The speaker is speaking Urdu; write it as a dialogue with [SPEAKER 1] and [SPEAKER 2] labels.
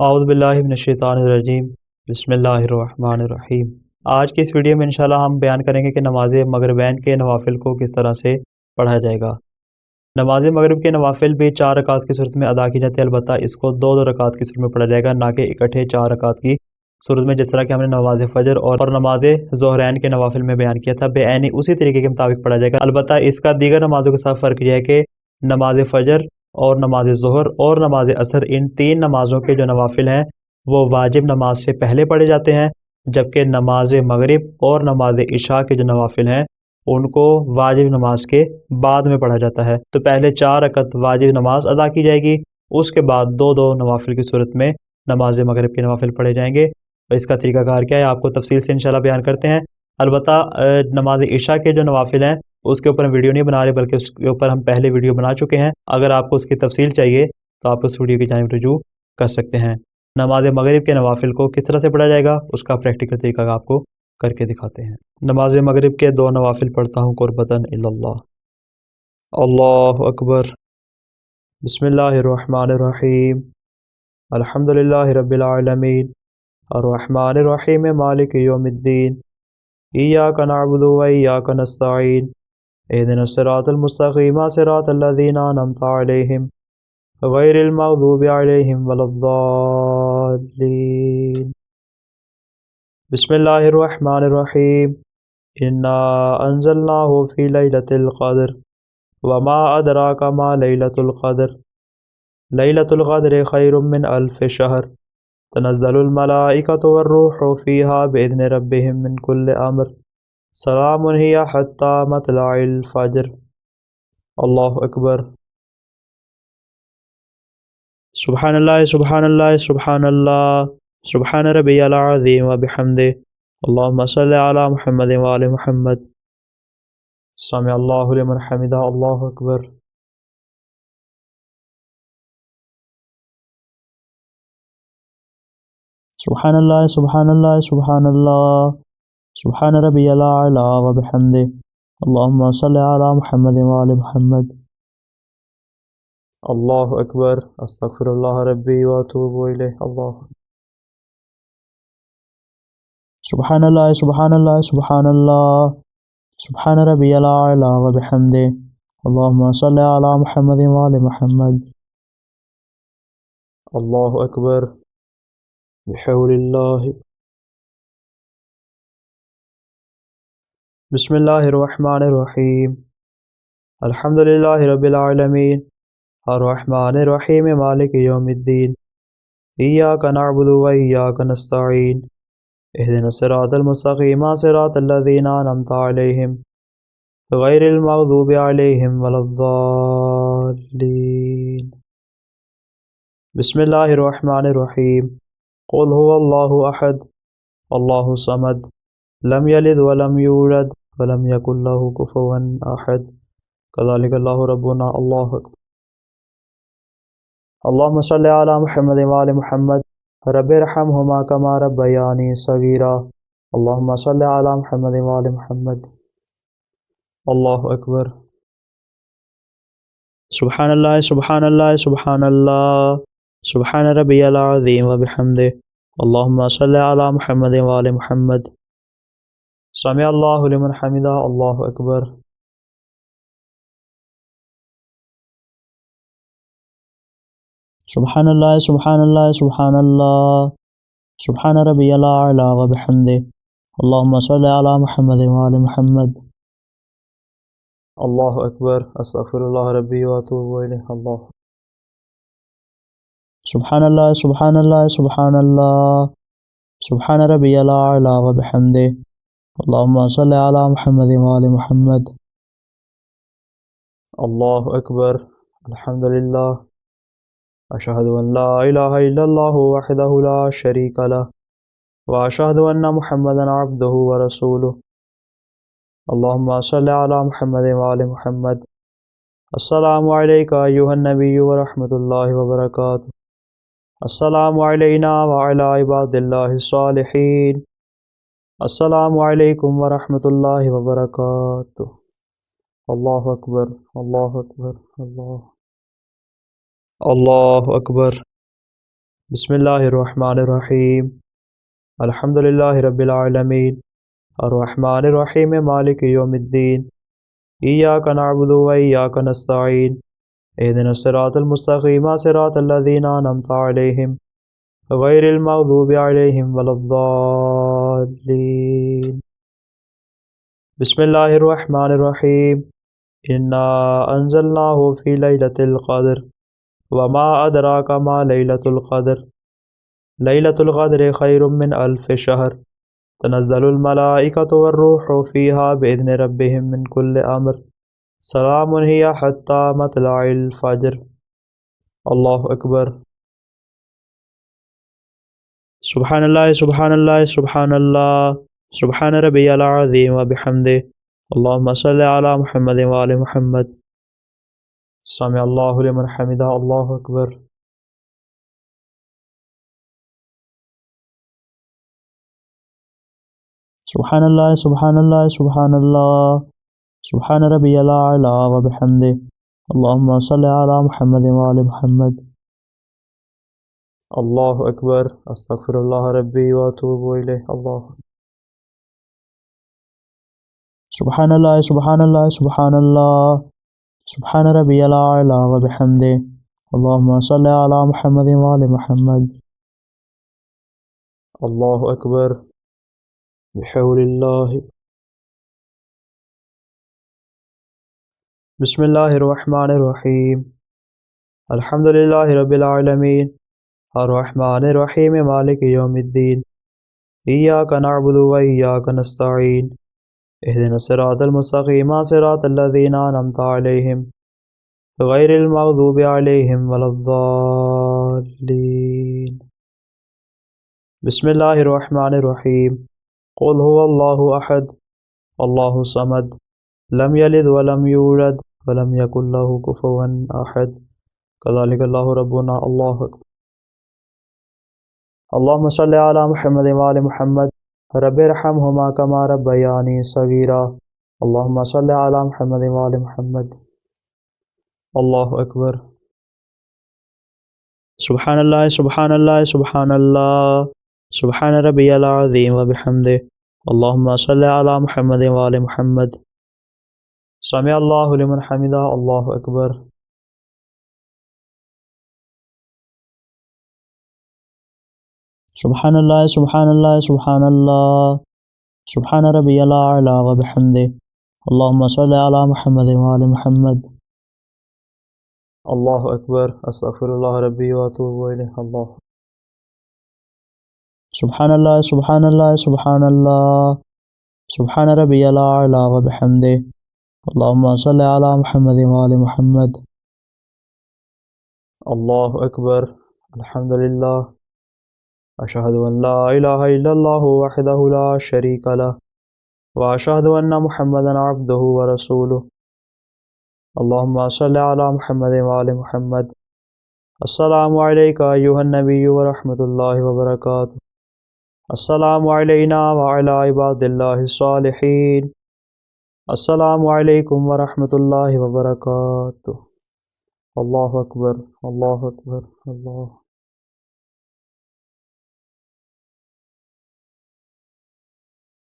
[SPEAKER 1] اعوذ باللہ من الشیطان الرجیم بسم اللہ الرحمن الرحیم۔ آج کی اس ویڈیو میں انشاءاللہ ہم بیان کریں گے کہ نماز مغربین کے نوافل کو کس طرح سے پڑھا جائے گا۔ نماز مغرب کے نوافل بھی 4 رکعت کی صورت میں ادا کی جاتی ہے، البتہ اس کو 2 رکعت کی صورت میں پڑھا جائے گا، نہ کہ اکٹھے 4 رکعت کی صورت میں، جس طرح کہ ہم نے نماز فجر اور نماز ظہرین کے نوافل میں بیان کیا تھا۔ بے عینی اسی طریقے کے مطابق پڑھا جائے گا، البتہ اس کا دیگر نمازوں کے ساتھ فرق یہ ہے کہ نماز فجر اور نماز ظہر اور نماز عصر، ان 3 نمازوں کے جو نوافل ہیں وہ واجب نماز سے پہلے پڑھے جاتے ہیں، جبکہ نماز مغرب اور نماز عشاء کے جو نوافل ہیں ان کو واجب نماز کے بعد میں پڑھا جاتا ہے۔ تو پہلے 4 رکعت واجب نماز ادا کی جائے گی، اس کے بعد 2 نوافل کی صورت میں نماز مغرب کے نوافل پڑھے جائیں گے۔ اور اس کا طریقہ کار کیا ہے آپ کو تفصیل سے انشاءاللہ بیان کرتے ہیں۔ البتہ نماز عشاء کے جو نوافل ہیں اس کے اوپر ہم ویڈیو نہیں بنا رہے، بلکہ اس کے اوپر ہم پہلے ویڈیو بنا چکے ہیں۔ اگر آپ کو اس کی تفصیل چاہیے تو آپ اس ویڈیو کی جانب رجوع کر سکتے ہیں۔ نماز مغرب کے نوافل کو کس طرح سے پڑھا جائے گا اس کا پریکٹیکل طریقہ آپ کو کر کے دکھاتے ہیں۔ نماز مغرب کے 2 نوافل پڑھتا ہوں قربتاً اللہ۔ اللہ اکبر۔ بسم اللہ الرحمن الرحیم۔ الحمدللہ رب العالمین، الرحمن الرحیم، مالک یوم الدین، ایاک نعبد و ایاک نستعین، اہدنا الصراط المستقیم صراط الذین انعمت علیہم غیر المغضوب علیہم ولا الضالین۔ بسم اللہ الرحمن الرحیم۔ انا انزلناہ فی لیلۃ القدر وما ادراک ما لیلۃ القدر، لیلۃ القدر خیر من الف شہر، تنزل الملائکۃ والروح فیہا باذن ربہم من کل امر، سلام ہی حتی مطلع الفجر۔ اللہ اکبر۔ سبحان اللہ سبحان اللہ سبحان اللہ، سبحان ربی العظیم وبحمدہ، اللہم صلی علی محمد وآل محمد۔ سمع اللہ لمن حمدہ، اللہ اکبر۔ سبحان اللہ سبحان اللہ سبحان اللہ، سبحان ربی العلی وبحمدہ، اللہم صلی علی محمد وآل محمد۔ اللہ اکبر۔ استغفر اللہ ربی واتوب الیہ۔ اللہ سبحان اللہ سبحان اللہ سبحان اللہ، سبحان ربی العلی وبحمدہ، اللہم صلی علی محمد وآل محمد۔ اللہ اکبر۔ بحول اللہ۔ بسم اللہ الرحمن الرحیم۔ الحمدللہ رب العالمین، الرحمن الرحیم، مالک یوم الدین، ایاک نعبد و ایاک نستعین، اہدنا الصراط المستقیم صراط الذین انعمت علیہم غیر المغضوب علیہم ولا الضالین۔ بسم اللہ الرحمن الرحیم۔ قل هو اللہ احد، اللہ الصمد، لم یلد ولم یولد ولم یکن له کفوا احد، کذالک اللہ ربنا۔ اللہ اکبر۔ اللہم صلی علی محمد وآل محمد، رب ارحمہما کما ربیانی صغیرا، اللہم صلی علی محمد وآل محمد۔ اللہ اکبر۔ سبحان اللہ سبحان اللہ سبحان اللہ، سبحان ربی العظیم وبحمدہ، اللہم صلی علی محمد وآل محمد۔ سمع اللہ لمن حمدہ، اللہ اکبر۔ سبحان اللہ سبحان اللہ سبحان اللہ، سبحان ربی العلی وبحمدہ، اللہم صلی علی محمد وآل محمد۔ اللہ اکبر۔ استغفر اللہ ربی واتوب الیہ۔ اللہ سبحان اللہ سبحان اللہ سبحان اللہ، سبحان ربی العلی وبحمدہ، اللہم صلی علی محمد وآل محمد۔ اللہ اکبر۔ الحمدللہ، اشہد ان لا الہ الا اللہ وحدہ لا شریک لہ، واشہد ان محمدا عبدہ ورسولہ۔ اللہم صلی علی محمد وآل محمد۔ السلام علیکہ ایہا النبی ورحمۃ اللہ وبرکاتہ، السلام علینا وعلی عباد اللہ الصالحین، السلام علیکم ورحمۃ اللہ وبرکاتہ۔ اللہ اکبر۔ اللہ اکبر۔ اللہ اکبر۔ بسم اللہ الرحمن الرحیم الحمد للہ رب العالمین الرحمن الرحیم مالک یوم الدین ایاک نعبد و ایاک نستعین اہدنا الصراط المستقیم صراط الذین انعمت علیہم غیر المغضوب علیہم ولا الضالین بسم اللہ الرحمن الرحیم انا انزلناہ فی لیلۃ القدر وما ادراک ما لیلۃ القدر لیلۃ القدر خیر من الف شہر تنزل الملائکۃ والروح فیہا بإذن ربہم من کل امر سلام ہی حتی مطلع الفجر۔ اللہ اکبر۔ سبحان اللہ سبحان اللہ سبحان اللہ سبحان ربی العظیم وبحمدہ اللہم صلی علی محمد وآل محمد۔ سمع اللہ لمن حمدہ۔ اللہ اکبر۔ سبحان اللہ سبحان اللہ سبحان اللہ سبحان ربی العلی وبحمدہ اللہم صلی علی محمد وآل محمد۔ اللہ اکبر۔ استغفر اللہ ربی واتوب الیہ۔ اللہ سبحان اللہ سبحان اللہ سبحان اللہ سبحان ربی العلی وبحمدہ اللہم صلی علی محمد وآل محمد۔ اللہ اکبر۔ بحول اللہ۔ بسم اللہ الرحمن الرحیم الحمد للہ رب العالمین الرحمن الرحیم مالک یوم الدین ایاک نعبد و ایاک نستعین اہدنا الصراط المستقیم صراط الذین انعمت علیہم غیر المغضوب علیہم ولا الضالین۔ بسم اللہ الرحمن الرحیم قل هو اللہ احد اللہ الصمد لم یلد ولم یولد ولم یکن له کفوا احد کذالک اللہ ربنا۔ اللہ اکبر۔ اللہم صلی علی محمد وآل محمد رب ارحمہما کما ربیانی صغیرا۔ اللہم صلی علی محمد وآل محمد۔ اللہ اکبر۔ سبحان اللہ سبحان اللہ سبحان اللہ سبحان ربی العظیم وبحمدہ اللہم صلی علی محمد وآل محمد۔ سمع اللہ لمن حمدہ۔ اللہ اکبر۔ سبحان اللہ سبحان اللہ سبحان اللہ سبحان ربی العلی وبحمدہ اللہم صلی علی محمد وآل محمد۔ اللہ اکبر۔ استغفر اللہ ربی واتوب الیہ۔ اللہ سبحان اللہ سبحان اللہ سبحان اللہ سبحان ربی العلی وبحمدہ اللہم صلی علی محمد وآل محمد۔ اللہ اکبر۔ الحمد للہ اشہد ان لا الہ الا اللہ وحدہ لا شریک لہ واشہد ان محمدا عبدہ ورسولہ۔ اللہم صلی علی محمد وآل محمد۔ السلام علیکہ ایہا النبی ورحمۃ اللہ وبرکاتہ۔ السلام علینا وعلی عباد اللہ الصالحین۔ السلام علیکم ورحمۃ اللہ وبرکاتہ۔ اللہ اکبر۔ اللہ اکبر۔ اللہ